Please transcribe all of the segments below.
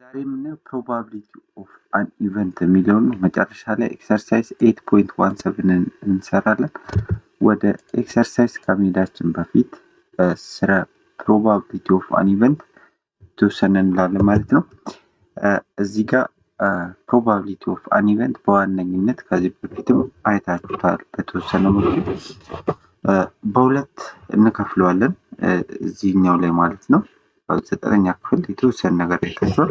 ዛሬ የምናየው ፕሮባቢሊቲ ኦፍ አን ኢቨንት የሚለውን መጨረሻ ላይ ኤክሰርሳይዝ 8.17 እንሰራለን። ወደ ኤክሰርሳይዝ ከመሄዳችን በፊት ስለ ፕሮባቢሊቲ ኦፍ አን ኢቨንት የተወሰነ እንላለን ማለት ነው። እዚህ ጋር ፕሮባቢሊቲ ኦፍ አን ኢቨንት በዋነኝነት ከዚህ በፊትም አይታችሁታል በተወሰነ መልኩ በሁለት እንከፍለዋለን እዚህኛው ላይ ማለት ነው። ዘጠነኛ ክፍል የተወሰነ ነገር አይታችኋል።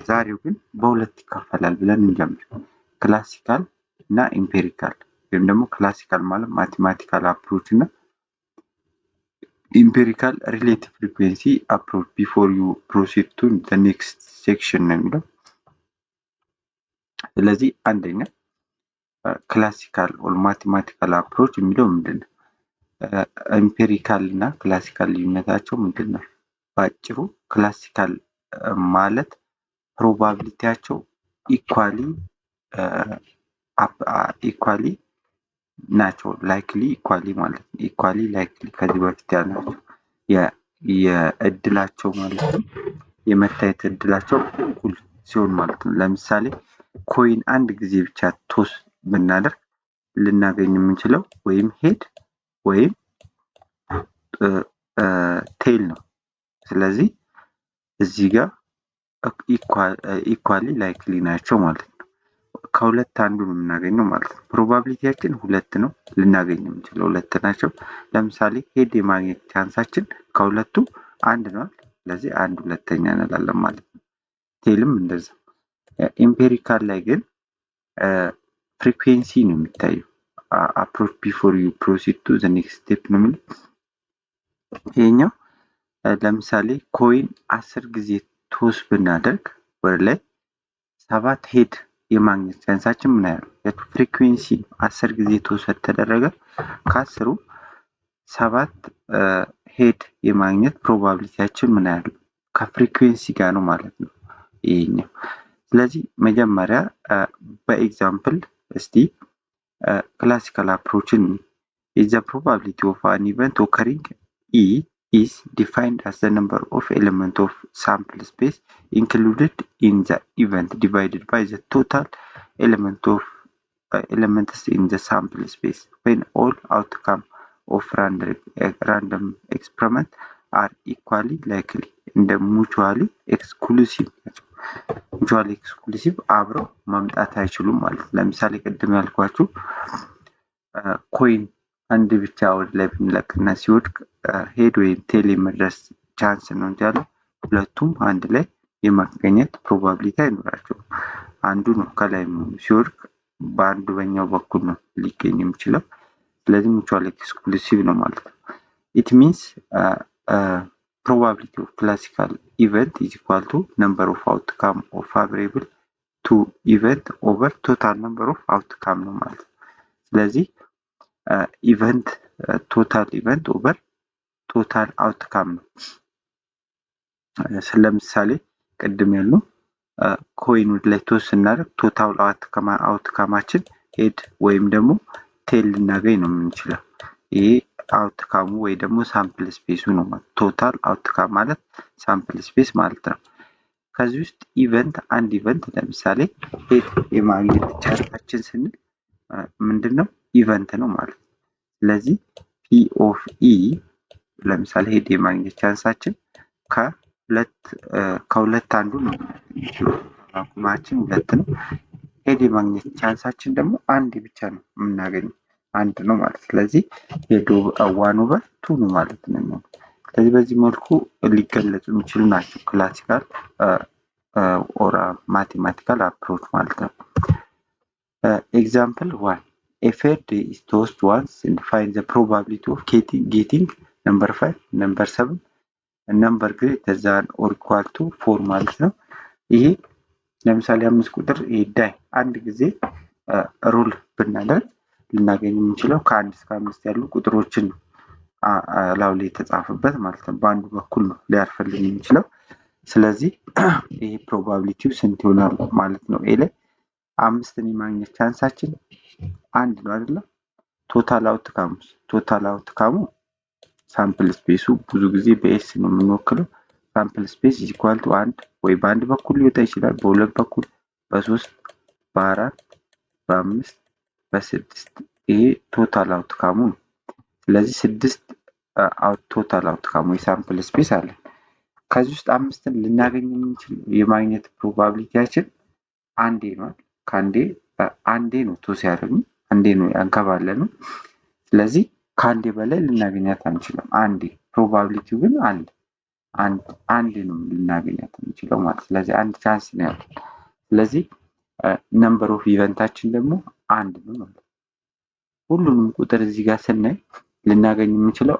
ዛሬው ግን በሁለት ይከፈላል ብለን እንጀምር። ክላሲካል እና ኢምፔሪካል ወይም ደግሞ ክላሲካል ማለት ማቴማቲካል አፕሮች እና ኢምፔሪካል ሪሌቲቭ ፍሪኩዌንሲ አፕሮች ቢፎር ዩ ፕሮሲድ ቱ ዘ ኔክስት ሴክሽን ነው የሚለው። ስለዚህ አንደኛ ክላሲካል ኦር ማቴማቲካል አፕሮች የሚለው ምንድን ነው? ኢምፔሪካል እና ክላሲካል ልዩነታቸው ምንድን ነው? በአጭሩ ክላሲካል ማለት ፕሮባቢሊቲያቸው ኢኳሊ ናቸው። ላይክሊ ኢኳሊ ማለት ነው። ኢኳሊ ላይክሊ ከዚህ በፊት ያልናቸው የእድላቸው ማለት ነው የመታየት እድላቸው እኩል ሲሆን ማለት ነው። ለምሳሌ ኮይን አንድ ጊዜ ብቻ ቶስ ብናደርግ ልናገኝ የምንችለው ወይም ሄድ ወይም ቴል ነው። ስለዚህ እዚህ ጋር ኢኳሊ ላይክሊ ናቸው ማለት ነው። ከሁለት አንዱ ነው የምናገኘው ማለት ነው። ፕሮባቢሊቲያችን ሁለት ነው፣ ልናገኝ የምንችለው ሁለት ናቸው። ለምሳሌ ሄድ የማግኘት ቻንሳችን ከሁለቱ አንድ ነው። ስለዚህ አንድ ሁለተኛ እንላለን ማለት ነው። ቴልም እንደዛ። ኢምፔሪካል ላይ ግን ፍሪኩዌንሲ ነው የሚታየው። አፕሮች ቢፎር ዩ ፕሮሲድ ቱ ዘ ኔክስት ስቴፕ ነው የሚለው። ይሄኛው ለምሳሌ ኮይን 10 ጊዜ ቶስ ብናደርግ ወደ ላይ 7 ሄድ የማግኘት ቻንሳችን ምን ያህል ፍሪኩዌንሲ 10 ጊዜ ቶስ ተደረገ ከ10ሩ 7 ሄድ የማግኘት ፕሮባቢሊቲያችን ምን ያህል ከፍሪኩዌንሲ ጋር ነው ማለት ነው ይሄኛው። ስለዚህ መጀመሪያ በኤግዛምፕል እስቲ ክላሲካል አፕሮችን is the probability of an event occurring E is defined as the number of elements of sample space included in the event divided by the total elements in the sample space when all outcome of random experiment are equally likely and mutually exclusive አብረው ማምጣት አይችሉም ማለት። ለምሳሌ ቅድም ያልኳችሁ ኮይን አንድ ብቻ ወደ ላይ ብንለቅና ሲወድቅ ሄድ ወይም ቴል የመድረስ ቻንስ ነው እንጂ ያለው ሁለቱም አንድ ላይ የማገኘት ፕሮባቢሊቲ አይኖራቸውም። አንዱ ነው ከላይ ሲወድቅ በአንዱ በኛው በኩል ነው ሊገኝ የሚችለው። ስለዚህ ሙቹዋሊ ኤክስክሉሲቭ ነው ማለት ነው። it means probability of classical event is equal to number of outcome of favorable to event over total number of outcome ነው ማለት ነው። ስለዚህ ኢቨንት ቶታል ኢቨንት ኦቨር ቶታል አውትካም ነው። ስለምሳሌ ቅድም ያልነው ኮይን ወደ ላይ ቶስ ስናደርግ ቶታል አውትካማችን ሄድ ወይም ደግሞ ቴል ልናገኝ ነው የምንችለው። ይሄ አውትካሙ ወይ ደግሞ ሳምፕል ስፔሱ ነው ማለት ቶታል አውትካም ማለት ሳምፕል ስፔስ ማለት ነው። ከዚህ ውስጥ ኢቨንት አንድ ኢቨንት ለምሳሌ ሄድ የማግኘት ቻንሳችን ስንል ምንድነው ኢቨንት ነው ማለት ነው። ስለዚህ ፒ ኦፍ ኢ ለምሳሌ ሄድ የማግኘት ቻንሳችን ከሁለት አንዱ ነው። አቁማችን ሁለት ነው። ሄድ የማግኘት ቻንሳችን ደግሞ አንድ ብቻ ነው የምናገኘው አንድ ነው ማለት። ስለዚህ ሄዶ 1/2 ነው ማለት ነው። ስለዚህ በዚህ መልኩ ሊገለጹ የሚችሉ ናቸው ክላሲካል ኦር ማቴማቲካል አፕሮች ማለት ነው። ኤግዛምፕል 1 a fair is tossed once and find the probability of getting number 5 number 7 and number greater than or equal to 4 ማለት ነው። ይሄ ለምሳሌ 5 ቁጥር ዳይ አንድ ጊዜ ሩል ብናደርግ ልናገኝ የምንችለው ከ1 እስከ 5 ያሉ ቁጥሮችን ላው ላይ የተጻፈበት ማለት ነው። በአንዱ በኩል ነው ሊያርፍልን የሚችለው። ስለዚህ ይሄ ፕሮባቢሊቲው ስንት ይሆናል ማለት ነው? ኤ ላይ 5ን የማግኘት ቻንሳችን አንድ ነው አይደል? ቶታል አውትካሙ ሳምፕል ስፔሱ ብዙ ጊዜ በኤስ ነው የምንወክለው ሳምፕል ስፔስ ኢኳል ቱ 1 ወይ በአንድ በኩል ሊወጣ ይችላል፣ በሁለት በኩል፣ በሶስት፣ በአራት፣ በአምስት፣ በስድስት። ይሄ ቶታል አውትካሙ ነው። ስለዚህ 6 ቶታል አውትካሙ የሳምፕል ስፔስ አለ። ከዚህ ውስጥ 5ን ልናገኝ የምንችል የማግኘት ፕሮባቢሊቲያችን አንዴ ነው። አንዴ ነው ቶስ ያደረግነው፣ አንዴ ነው ያንከባለነው። ስለዚህ ከአንዴ በላይ ልናገኛት አንችልም። አንዴ ፕሮባቢሊቲው ግን አለ። አንዴ ነው ልናገኛት የምንችለው ማለት። ስለዚህ አንድ ቻንስ ነው ያለው። ስለዚህ ነምበር ኦፍ ኢቨንታችን ደግሞ አንድ ነው ማለት። ሁሉንም ቁጥር እዚህ ጋር ስናይ ልናገኝ የምንችለው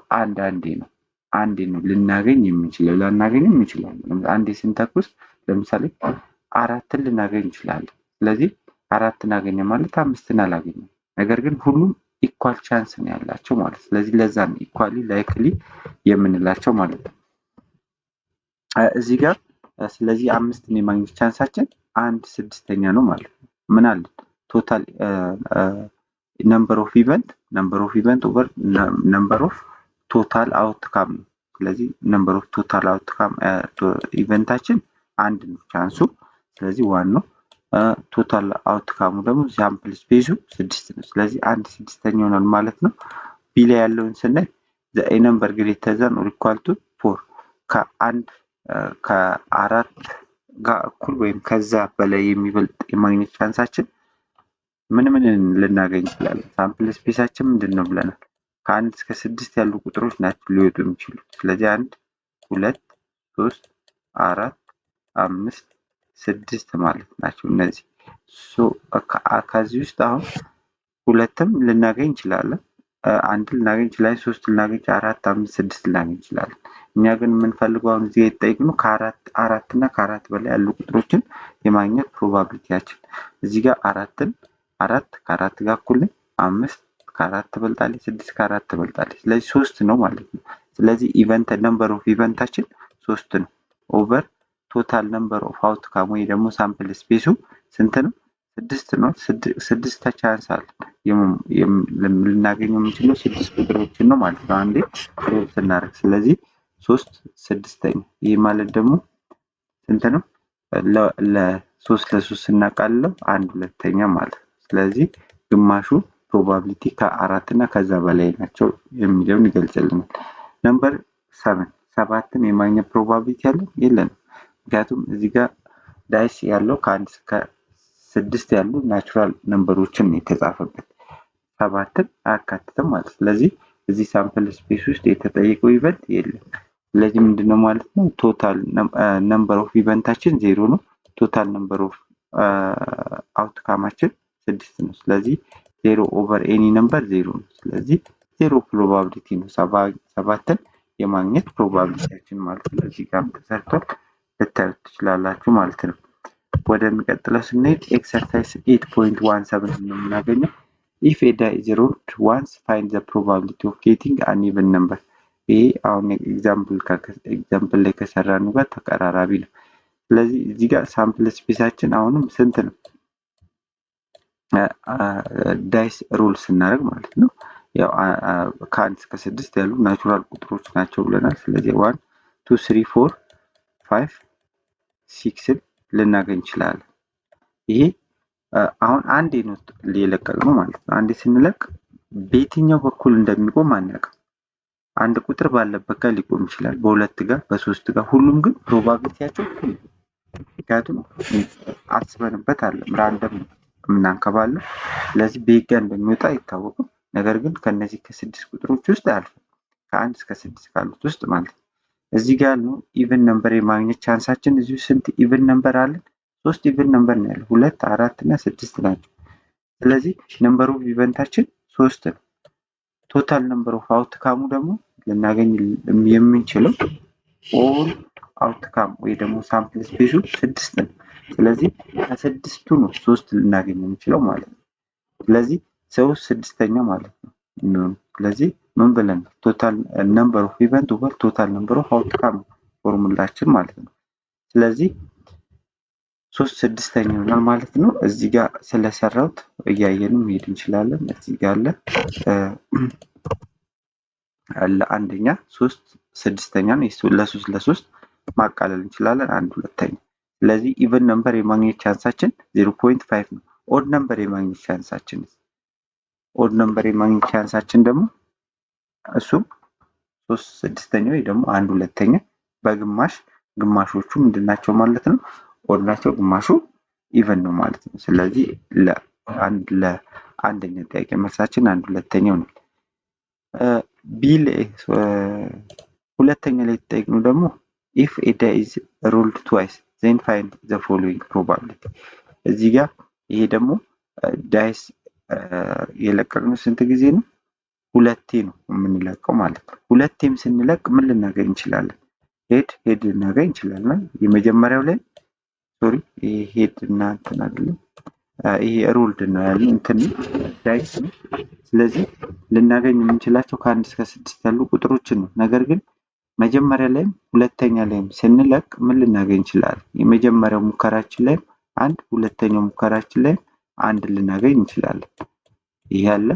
አንዴ ነው ልናገኝ የምንችለው። ላናገኝ እንችላለን። አንዴ ስንተኩስ ለምሳሌ 4ን ልናገኝ እንችላለን። ስለዚህ 4ን አገኘ ማለት 5ን አላገኘም። ነገር ግን ሁሉም ኢኳል ቻንስ ነው ያላቸው ማለት። ስለዚህ ለዛ ነው ኢኳሊ ላይክሊ የምንላቸው ማለት ነው እዚህ ጋር። ስለዚህ 5ን የማግኘት ቻንሳችን 1/6 ነው ማለት ነው። ምን አለ ቶታል ነምበር ኦፍ ኢቨንት ኦቨር ነምበር ኦፍ ቶታል አውትካም ነው። ስለዚህ ነምበር ኦፍ ቶታል አውትካም ኢቨንታችን አንድ ነው ቻንሱ። ስለዚህ ዋን ነው። ቶታል አውትካሙ ደግሞ ሳምፕል ስፔሱ 6 ነው። ስለዚህ 1/6 ይሆናል ማለት ነው። ቢ ላይ ያለውን ስናይ ዘ ነምበር ግሬተር ዛን ኦር ኢኳል ቱ 4 ከአራት ጋር እኩል ወይም ከዛ በላይ የሚበልጥ የማግኘት ቻንሳችን ምን ልናገኝ እንችላለን? ሳምፕል ስፔሳችን ምንድን ነው ብለናል? ከ1 እስከ 6 ያሉ ቁጥሮች ናቸው ሊወጡ የሚችሉት። ስለዚህ 1 2 3 4 5 6 ማለት ናቸው እነዚህ። ከዚህ ውስጥ አሁን 2ም ልናገኝ እንችላለን፣ 1 ልናገኝ እንችላለን፣ 3 ልናገኝ፣ 4 5 6 ልናገኝ እንችላለን። እኛ ግን የምንፈልገው አሁን እዚህ የተጠየቅነው ከአራት እና ከአራት በላይ ያሉ ቁጥሮችን የማግኘት ፕሮባቢሊቲያችን እዚህ ጋር አራት ከአራት ጋር እኩል ነው፣ 5 ከ4 ትበልጣለች፣ 6 ከ4 ትበልጣለች። ስለዚህ 3 ነው ማለት ነው። ስለዚህ ነምበር ኦፍ ኢቨንታችን 3 ነው ኦቨር ቶታል ነምበር ኦፍ አውትካም ወይ ደግሞ ሳምፕል ስፔሱ ስንት ነው? 6 ነው። 6 ቻንስ አለ ልናገኘው የምንችለው 6 ቁጥሮችን ነው ማለት ነው አንዴ ሮል ስናደርግ። ስለዚህ 3/6 ይህ ማለት ደግሞ ስንት ነው? ለ3 ስናቃልለው 1/2 ማለት ነው። ስለዚህ ግማሹ ፕሮባቢሊቲ ከ4 እና ከዛ በላይ ናቸው የሚለውን ይገልጽልናል። ነምበር 7ን የማግኘት ፕሮባቢሊቲ ያለው የለንም። ምክንያቱም እዚህ ጋር ዳይስ ያለው ከ1 እስከ 6 ያሉ ናቹራል ነምበሮችን የተጻፈበት 7ን አያካትትም ማለት። ስለዚህ እዚህ ሳምፕል ስፔስ ውስጥ የተጠየቀው ኢቨንት የለም። ስለዚህ ምንድነው ማለት ነው? ቶታል ነምበር ኦፍ ኢቨንታችን 0 ነው። ቶታል ነምበር ኦፍ አውትካማችን 6 ነው። ስለዚህ 0 ኦቨር ኤኒ ነምበር 0 ነው። ስለዚህ 0 ፕሮባቢሊቲ ነው 7ን የማግኘት ፕሮባቢሊቲያችን ማለት ነው። እዚህ ጋር ተሰርቷል ልታዩት ትችላላችሁ ማለት ነው። ወደሚቀጥለው ስንሄድ ኤክሰርሳይዝ 8.17 ነው የምናገኘው። ኢፍ ኤ die is rolled once find the probability of getting an even number። ይሄ አሁን ኤግዛምፕል ላይ ከሰራነው ጋር ተቀራራቢ ነው። ስለዚህ እዚህ ጋር ሳምፕል ስፔሳችን አሁንም ስንት ነው? ዳይስ ሮል ስናደርግ ማለት ነው። ያው ከ1 እስከ 6 ያሉ ናቹራል ቁጥሮች ናቸው ብለናል። ስለዚህ 1 2 3 4 5 6 ልናገኝ እንችላለን። ይሄ አሁን አንዴ ነው የለቀቅነው ማለት ነው። አንዴ ስንለቅ በየትኛው በኩል እንደሚቆም አናውቅም። አንድ ቁጥር ባለበት ጋር ሊቆም ይችላል፣ በሁለት ጋር፣ በሶስት ጋር። ሁሉም ግን ፕሮባቢሊቲያቸው እኩል ነው። ምክንያቱም አስበንበት አለም ራንደም የምናንከባለው። ስለዚህ በየት ጋር እንደሚወጣ አይታወቅም። ነገር ግን ከነዚህ ከ6 ቁጥሮች ውስጥ አያልፍም፣ ከ1 እስከ 6 ካሉት ውስጥ ማለት ነው። እዚህ ጋር ነው ኢቭን ነምበር የማግኘት ቻንሳችን። እዚሁ ስንት ኢቭን ነምበር አለን? 3 ኢቭን ነምበር ነው ያለው፣ 2 4 እና 6 ናቸው። ስለዚህ ነምበር ኦፍ ኢቨንታችን 3 ነው። ቶታል ነምበር ኦፍ አውትካሙ ደግሞ ልናገኝ የምንችለው ኦል አውትካም ወይ ደግሞ ሳምፕል ስፔሱ 6 ነው። ስለዚህ ከ6ቱ ነው 3 ልናገኝ የምንችለው ማለት ነው። ስለዚህ 3/6 ማለት ነው። ስለዚህ ምን ብለን ቶታል ነምበር ኦፍ ኢቨንት ኦቨር ቶታል ነምበር ኦፍ አውትካም ፎርሙላችን ማለት ነው። ስለዚህ 3/6 ይሆናል ማለት ነው። እዚህ ጋር ስለሰራሁት እያየንም መሄድ እንችላለን። እዚህ ጋር አለ አንደኛ 3/6 ነው። ለ3 ማቃለል እንችላለን 1/2። ስለዚህ ኢቨን ነምበር የማግኘት ቻንሳችን 0.5 ነው። ኦድ ነምበር የማግኘት ቻንሳችን ደግሞ እሱም 3/6 ወይ ደግሞ 1/2 በግማሽ ግማሾቹ ምንድናቸው ማለት ነው? ኦድ ናቸው፣ ግማሹ ኢቨን ነው ማለት ነው። ስለዚህ ለአንደኛ ጥያቄ መልሳችን 1/2 ነው። ቢ ላይ ሁለተኛ ላይ የተጠየቅነው ደግሞ if a die is rolled twice then find the following probability። እዚህ ጋር ይሄ ደግሞ ዳይስ የለቀቅነው ስንት ጊዜ ነው? ሁለቴ ነው የምንለቀው ማለት ነው። ሁለቴም ስንለቅ ምን ልናገኝ እንችላለን? ሄድ ልናገኝ እንችላለን። የመጀመሪያው ላይ ሶሪ ሄድ እና እንትን አይደለም፣ ይሄ ሮልድ ነው ያለው እንትን ዳይስ ነው። ስለዚህ ልናገኝ የምንችላቸው ከ1 እስከ 6 ያሉ ቁጥሮችን ነው። ነገር ግን መጀመሪያ ላይም ሁለተኛ ላይም ስንለቅ ምን ልናገኝ እንችላለን? የመጀመሪያው ሙከራችን ላይ 1፣ ሁለተኛው ሙከራችን ላይ 1 ልናገኝ እንችላለን። ይሄ ያለ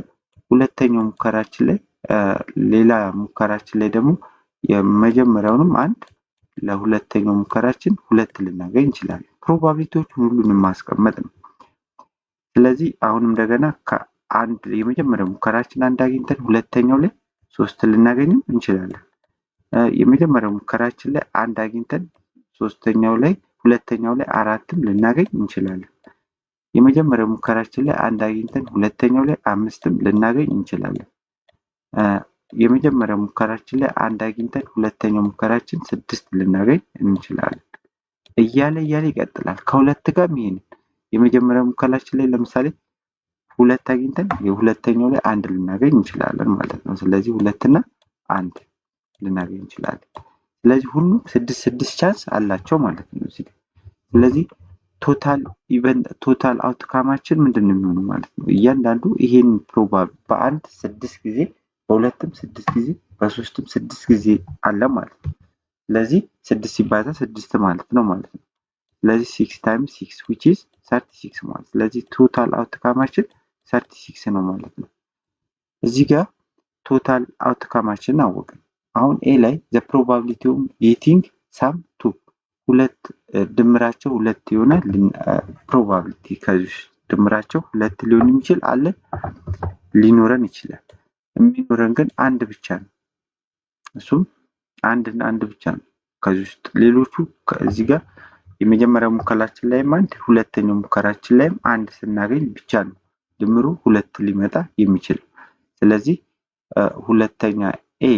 ሁለተኛው ሙከራችን ላይ ሌላ ሙከራችን ላይ ደግሞ የመጀመሪያውንም 1 ለሁለተኛው ሙከራችን 2 ልናገኝ እንችላለን። ፕሮባቢሊቲዎቹን ሁሉንም ማስቀመጥ ነው። ስለዚህ አሁንም እንደገና ከአንድ የመጀመሪያው ሙከራችን 1 አግኝተን ሁለተኛው ላይ 3 ልናገኝም እንችላለን። የመጀመሪያው ሙከራችን ላይ 1 አግኝተን ሁለተኛው ላይ 4ም ልናገኝ እንችላለን። የመጀመሪያው ሙከራችን ላይ 1 አግኝተን ሁለተኛው ላይ 5ም ልናገኝ እንችላለን። የመጀመሪያው ሙከራችን ላይ 1 አግኝተን ሁለተኛው ሙከራችን 6 ልናገኝ እንችላለን። እያለ ይቀጥላል። ከሁለት ጋር ይሄንን የመጀመሪያው ሙከራችን ላይ ለምሳሌ 2 አግኝተን የሁለተኛው ላይ 1 ልናገኝ እንችላለን ማለት ነው። ስለዚህ 2 እና 1 ልናገኝ እንችላለን። ስለዚህ ሁሉም 6 ቻንስ አላቸው ማለት ነው እዚህ። ስለዚህ ቶታል አውትካማችን ምንድነው የሚሆነው ማለት ነው? እያንዳንዱ ይሄን ፕሮባብል በአንድ 6 ጊዜ፣ በሁለትም 6 ጊዜ፣ በሶስትም 6 ጊዜ አለ ማለት ነው። ስለዚህ 6 ሲባዛ 6 ማለት ነው ማለት ነው። ስለዚህ 6 times 6 which is 36 ማለት። ስለዚህ ቶታል አውትካማችን 36 ነው ማለት ነው። እዚህ ጋር ቶታል አውትካማችን አወቅን። አሁን ኤ ላይ the probability of getting sum 2 ሁለት ድምራቸው 2 የሆነ ፕሮባቢሊቲ ከዚህ ድምራቸው 2 ሊሆን የሚችል አለ ሊኖረን ይችላል። የሚኖረን ግን አንድ ብቻ ነው። እሱም አንድ እና አንድ ብቻ ነው። ከዚህ ውስጥ ሌሎቹ ከዚህ ጋር የመጀመሪያው ሙከራችን ላይም 1፣ ሁለተኛው ሙከራችን ላይም 1 ስናገኝ ብቻ ነው ድምሩ 2 ሊመጣ የሚችል። ስለዚህ ሁለተኛ ኤ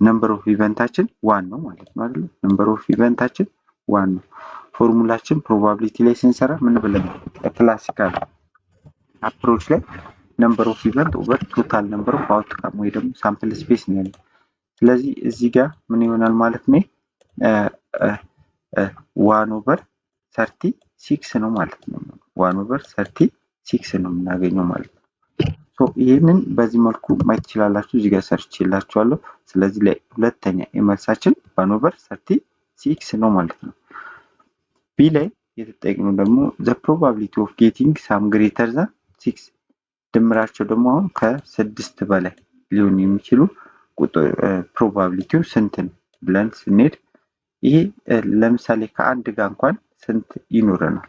ነምበር ኦፍ ኢቨንታችን 1 ነው ማለት ነው አይደል? ነምበር ኦፍ ኢቨንታችን 1 ነው። ፎርሙላችን ፕሮባቢሊቲ ላይ ስንሰራ ምን ብለን ክላሲካል አፕሮች ላይ ነምበር ኦፍ ኢቨንት ኦቨር ቶታል ነምበር ኦፍ አውትካም ወይ ደግሞ ሳምፕል ስፔስ ነው ያለው። ስለዚህ እዚህ ጋር ምን ይሆናል ማለት ነው? 1/36 ነው ማለት ነው። 1/36 ነው የምናገኘው ማለት ነው። ይህንን በዚህ መልኩ ማየት ትችላላችሁ። እዚህ ጋር ሰርች ይላችኋለሁ። ስለዚህ ለሁለተኛ የመልሳችን 1/36 ነው ማለት ነው። ቢ ላይ የተጠየቅነው ደግሞ the probability of getting some greater than 6 ድምራቸው ደግሞ አሁን ከ6 በላይ ሊሆን የሚችሉ ቁጥር ፕሮባቢሊቲው ስንት ነው ብለን ስንሄድ ይሄ ለምሳሌ ከአንድ ጋር እንኳን ስንት ይኖረናል?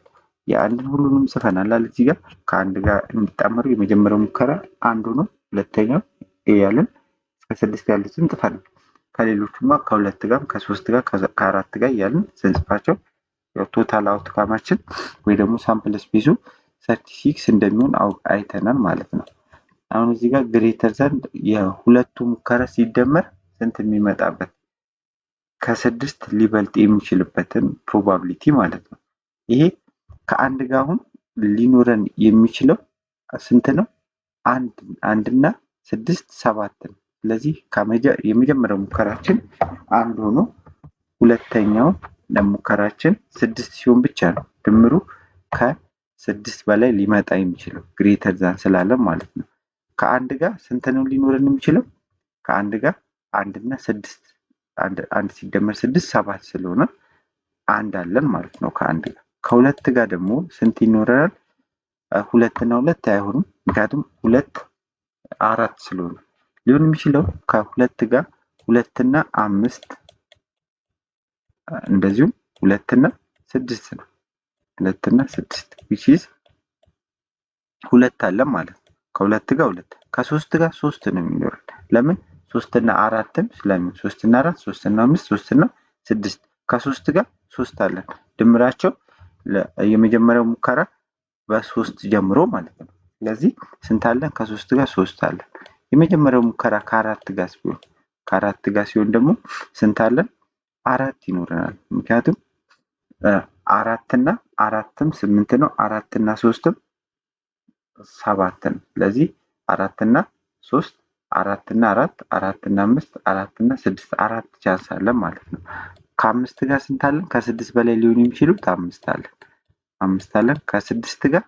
የአንድን ሁሉንም ጽፈናል አይደል? እዚህ ጋር ከአንድ ጋር የሚጣመሩ የመጀመሪያው ሙከራ 1 ነው። ሁለተኛው ያለን እስከ 6 ያሉትን ጽፈናል። ከሌሎቹማ ከ2 ጋር ከ3 ጋር ከ4 ጋር ያለን ስንጽፋቸው ቶታል አውትካማችን ወይ ደግሞ ሳምፕል ስፔሱ 36 እንደሚሆን አይተናል ማለት ነው። አሁን እዚህ ጋር ግሬተር ዛን የሁለቱ ሙከራ ሲደመር ስንት የሚመጣበት ከ6 ሊበልጥ የሚችልበትን ፕሮባቢሊቲ ማለት ነው። ይሄ ከአንድ ጋር አሁን ሊኖረን የሚችለው ስንት ነው? 1 እና 6 7 ነው። ስለዚህ የመጀመሪያው ሙከራችን 1 ሆኖ ሁለተኛው ለሙከራችን 6 ሲሆን ብቻ ነው ድምሩ ከ6 በላይ ሊመጣ የሚችለው ግሬተር ዛን ስላለ ማለት ነው። ከአንድ ጋር ስንት ነው ሊኖረን የሚችለው? ከአንድ ጋር 1 እና 6 1 ሲደመር 6 7 ስለሆነ 1 አለን ማለት ነው ከአንድ ጋር። ከሁለት ጋር ደግሞ ስንት ይኖረናል? 2 እና 2 አይሆንም፣ ምክንያቱም 2 4 ስለሆነ ሊሆን የሚችለው ከሁለት ጋር 2 እና 5 እንደዚሁም 2 እና 6 ነው። 2 እና 6 which is 2 አለ ማለት ነው። ከ2 ጋር 2 ከ3 ጋር 3 ነው የሚኖረን። ለምን 3 እና 4ም ስለምን 3 እና 4 3 እና 5 3 እና 6 ከ3 ጋር 3 አለን። ድምራቸው የመጀመሪያው ሙከራ በ3 ጀምሮ ማለት ነው። ስለዚህ ስንት አለን? ከ3 ጋር 3 አለን። የመጀመሪያው ሙከራ ከ4 ጋር ሲሆን ደግሞ ስንት አለን? 4 ይኖረናል። ምክንያቱም 4 እና 4ም 8 ነው። 4 እና 3ም 7 ነው። ስለዚህ 4 እና 3 4 እና 4 4 እና 5 4 እና 6 4 ቻንስ አለን ማለት ነው። ከ5 ጋር ስንት አለን? ከ6 በላይ ሊሆኑ የሚችሉት 5 አለን። 5 አለን። ከ6 ጋር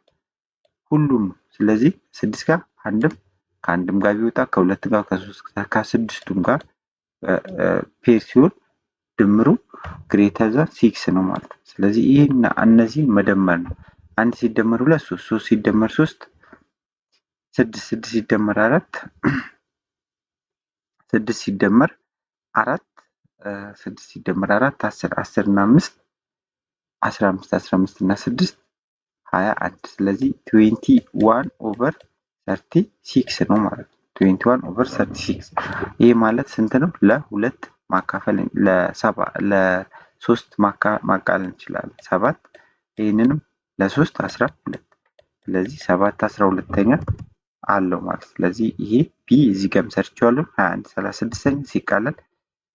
ሁሉም ነው። ስለዚህ 6 ጋር ከአንድም ጋር ቢወጣ ከ2 ጋር ከ3 ጋር ከ6ቱም ጋር ፔር ሲሆን ድምሩ ግሬተር ዛን 6 ነው ማለት ነው። ስለዚህ ይሄና እነዚህን መደመር ነው። 1 ሲደመር 2 3 3 ሲደመር 3 6 6 ሲደመር 4 6 ሲደመር 4 6 ሲደመር 4 10 10 እና 5 15 15 እና 6 21 ስለዚህ 21/36 ነው ማለት ነው። 21/36 ይሄ ማለት ስንት ነው? ለሁለት ማካፈል ለ3 ማቃለል እንችላለን። 7 ይሄንንም ለ3 12 ስለዚህ 7 12ኛ አለው ማለት ስለዚህ ይሄ ቢ እዚህ ጋር ሰርቼዋለሁ 21 36ኛ ሲቃለል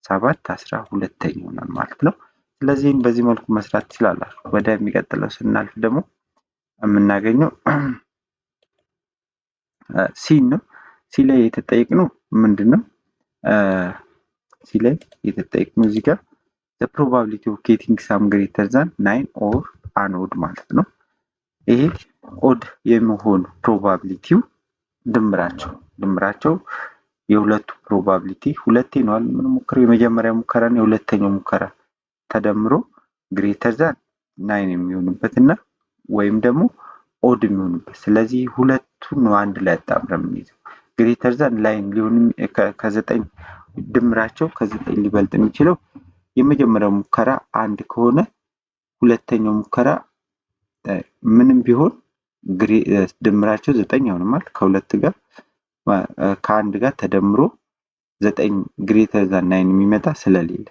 7 12ኛ ይሆናል ማለት ነው። ስለዚህ በዚህ መልኩ መስራት ትችላላችሁ። ወደሚቀጥለው ስናልፍ ደግሞ የምናገኘው ሲ ነው። ሲ ላይ የተጠየቅነው ምንድነው? ሲ ላይ የተጠየቅነው እዚህ ጋር the probability of getting some greater than 9 or an odd ማለት ነው። ይሄ ኦድ የመሆን ፕሮባቢሊቲው ድምራቸው የሁለቱ ፕሮባቢሊቲ ሁለቴ ነው የምንሞክረው። የመጀመሪያ ሙከራ እና የሁለተኛው ሙከራ ተደምሮ ግሬተር ዛን 9 የሚሆንበት እና ወይም ደግሞ ኦድ የሚሆንበት። ስለዚህ ሁለቱን ነው አንድ ላይ አጣምረን የምንይዘው። ግሬተር ዛን ላይን ሊሆን ከ9 ድምራቸው ከ9 ሊበልጥ የሚችለው የመጀመሪያው ሙከራ 1 ከሆነ ሁለተኛው ሙከራ ምንም ቢሆን ድምራቸው 9 ይሆናል። ከሁለት ጋር ከአንድ ጋር ተደምሮ 9 ግሬተር ዛን 9 የሚመጣ ስለሌለ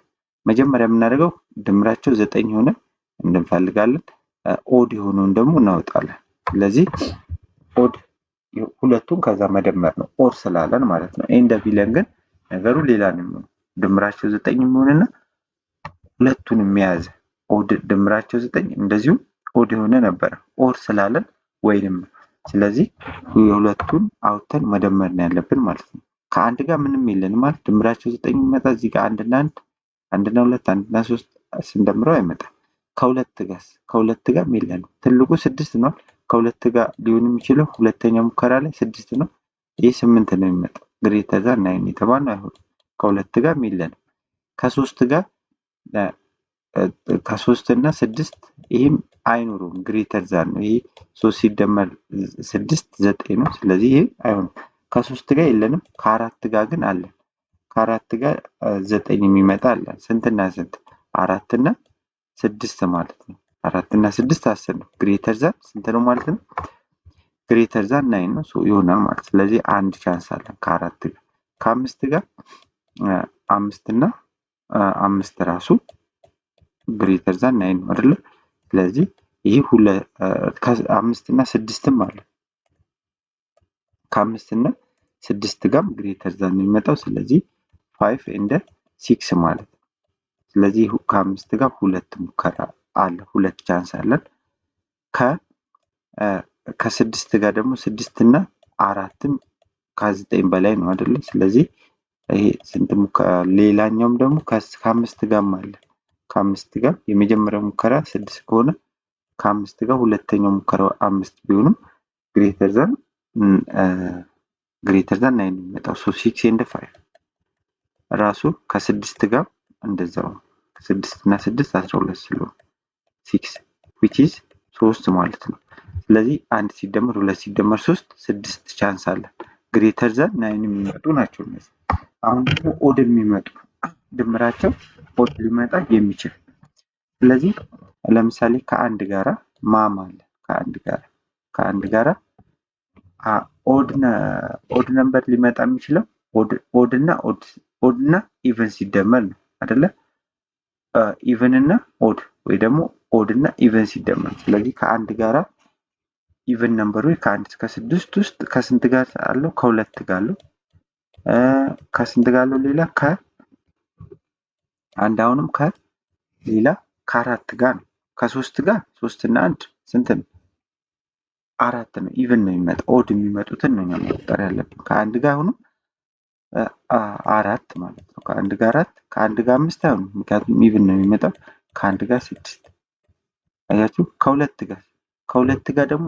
መጀመሪያ የምናደርገው ድምራቸው 9 የሆነ እንፈልጋለን። ኦድ የሆነውን ደግሞ እናወጣለን። ስለዚህ ኦድ ሁለቱን ከዛ መደመር ነው ኦድ ስላለን ማለት ነው። ኤንድ ቢለን ግን ነገሩ ሌላ ነው የሚሆነው። ድምራቸው 9 የሚሆንና ሁለቱን የሚያዝ ኦድ ድምራቸው 9 እንደዚሁ ኦድ የሆነ ነበር ኦድ ስላለን ወይንም ስለዚህ የሁለቱን አውጥተን መደመር ነው ያለብን ማለት ነው። ከአንድ ጋር ምንም የለንም ማለት ድምራቸው 9 የሚመጣ እዚህ ጋር 1 እና 1 1 እና 2 1 እና 3 ስንደምረው አይመጣም። ከሁለት ጋር የለንም። ትልቁ 6 ነው። ከሁለት ጋር ሊሆን የሚችለው ሁለተኛው ሙከራ ላይ 6 ነው። ይሄ 8 ነው የሚመጣው። ግሬተር ዛን 9 የተባለው አይሆንም። ከሁለት ጋር የለንም። ከ3 እና 6 ይሄም አይኖርም ግሬተር ዛን ነው። ይሄ 3 ሲደመር 6 9 ነው። ስለዚህ ይሄ አይሆንም። ከ3 ጋር የለንም። ከ4 ጋር ግን አለን። ከ4 ጋር 9 የሚመጣ አለን። ስንትና ስንት? 4 እና 6 ማለት ነው። 4 እና 6 10 ነው። ግሬተር ዛን ስንት ነው ማለት ነው? ግሬተር ዛን 9 ነው ይሆናል ማለት። ስለዚህ አንድ ቻንስ አለን ከ4 ጋር። ከ5 ጋር 5 እና 5 ራሱ ግሬተር ዛን 9 ነው አይደል? ስለዚህ ይሄ 5 እና 6ም አለ። ከ5 እና 6 ጋር ግሬተር ዛን ነው የሚመጣው። ስለዚህ 5 and 6 ማለት ነው። ስለዚህ ከ5 ጋር ሁለት ሙከራ አለ፣ ሁለት ቻንስ አለን። ከ6 ጋር ደግሞ 6 እና 4ም ከ9 በላይ ነው አይደል? ስለዚህ ይሄ ስንት ሙከራ ሌላኛውም ደግሞ ከ5 ጋርም አለ። ከ5 ጋር የመጀመሪያው ሙከራ 6 ከሆነ ከ5 ጋር ሁለተኛው ሙከራ 5 ቢሆንም ግሬተር ዛን 9 የሚመጣው 6 and 5 ራሱ ከ6 ጋር እንደዛው 6 እና 6 12 ስለሆነ 6 which is 3 ማለት ነው። ስለዚህ 1 ሲደመር 2 ሲደመር 3 6 ቻንስ አለ። ግሬተር ዛን 9 የሚመጡ ናቸው እነዚህ። አሁን ደግሞ ኦድ የሚመጡ ድምራቸው ኦድ ሊመጣ የሚችል ስለዚህ ለምሳሌ ከአንድ ጋራ ማም አለ ከአንድ ጋራ ኦድ ነምበር ሊመጣ የሚችለው ኦድ እና ኢቨን ሲደመር ነው አይደለ? ኢቨን እና ኦድ ወይ ደግሞ ኦድ እና ኢቨን ሲደመር። ስለዚህ ከአንድ ጋራ ኢቨን ነምበሩ ከ1 እስከ 6 ውስጥ ከስንት ጋር አለው? ከሁለት ጋር አለው። ከስንት ጋር አለው? ሌላ ከአንድ አሁንም ከሌላ ከአራት ጋር ነው። ከሶስት ጋር 3 እና 1 ስንት ነው? 4 ነው። ኢቨን ነው የሚመጣው። ኦድ የሚመጡትን ነው መቁጠር ያለብን። ከአንድ ጋር አሁንም 4 ማለት ነው። ከአንድ ጋር 4 ከአንድ ጋር 5 አይሆንም፣ ምክንያቱም ኢቭን ነው የሚመጣው። ከአንድ ጋር 6 አያችሁ። ከሁለት ጋር ደግሞ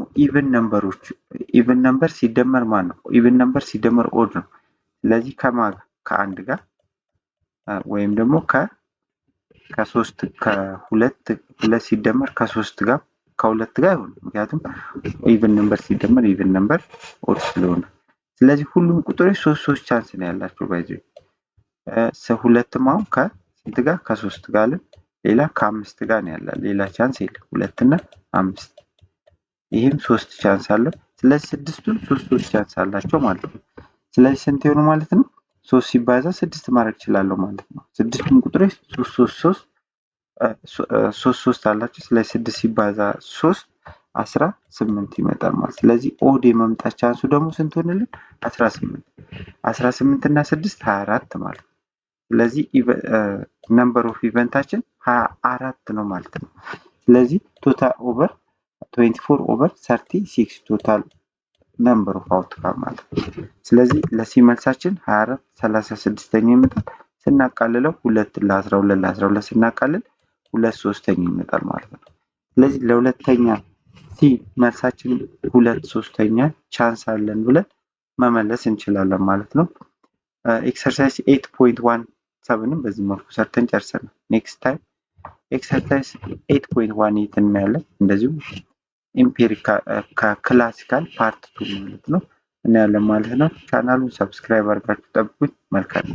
ኢቭን ነምበር ሲደመር ማን ነው? ኢቭን ነምበር ሲደመር ኦድ ነው። ስለዚህ ከአንድ ጋር ወይም ደግሞ ከሶስት ከሁለት ሲደመር ከሶስት ጋር ከሁለት ጋር አይሆንም፣ ምክንያቱም ኢቭን ነምበር ሲደመር ኢቭን ነምበር ኦድ ስለሆነ። ስለዚህ ሁሉም ቁጥሮች 3 ቻንስ ነው ያላቸው። ባይዘው ሁለትም አሁን ከስንት ጋር? ከ3 ጋር አለ። ሌላ ከ5 ጋር ነው ያለው። ሌላ ቻንስ የለም። 2 እና 5 ይሄም 3 ቻንስ አለው። ስለዚህ ስድስቱም 3 ቻንስ አላቸው ማለት ነው። ስለዚህ ስንት ይሆኑ ማለት ነው? 3 ሲባዛ 6 ማድረግ እችላለሁ ማለት ነው። ስድስቱም ቁጥሮች 3 አላቸው። ስለዚህ 6 ሲባዛ 3 18 ይመጣል ማለት። ስለዚህ ኦድ የመምጣት ቻንሱ ደግሞ ስንት ሆነልን? 18 እና 6 24 ማለት ነው። ስለዚህ ነምበር ኦፍ ኢቨንታችን 24 ነው ማለት ነው። ስለዚህ ቶታል ኦቨር 24 ኦቨር 36 ቶታል ነምበር ኦፍ አውትካም ማለት ነው። ስለዚህ ለሲ መልሳችን 24 36ኛ ይመጣል። ስናቃልለው 2 ለ12 ስናቃልል 2 3ኛ ይመጣል ማለት ነው። ስለዚህ ለሁለተኛ ሲ መልሳችን 2 3ኛ ቻንስ አለን ብለን መመለስ እንችላለን ማለት ነው። ኤክሰርሳይዝ 8.17ንም በዚህ መልኩ ሰርተን ጨርሰናል። ኔክስት ታይም ኤክሰርሳይዝ 8.18 እናያለን። እንደዚሁም ኢምፒሪካል ከክላሲካል ፓርት 2 ማለት ነው እናያለን ማለት ነው። ቻናሉን ሰብስክራይብ አድርጋችሁ ጠብቁኝ። መልካም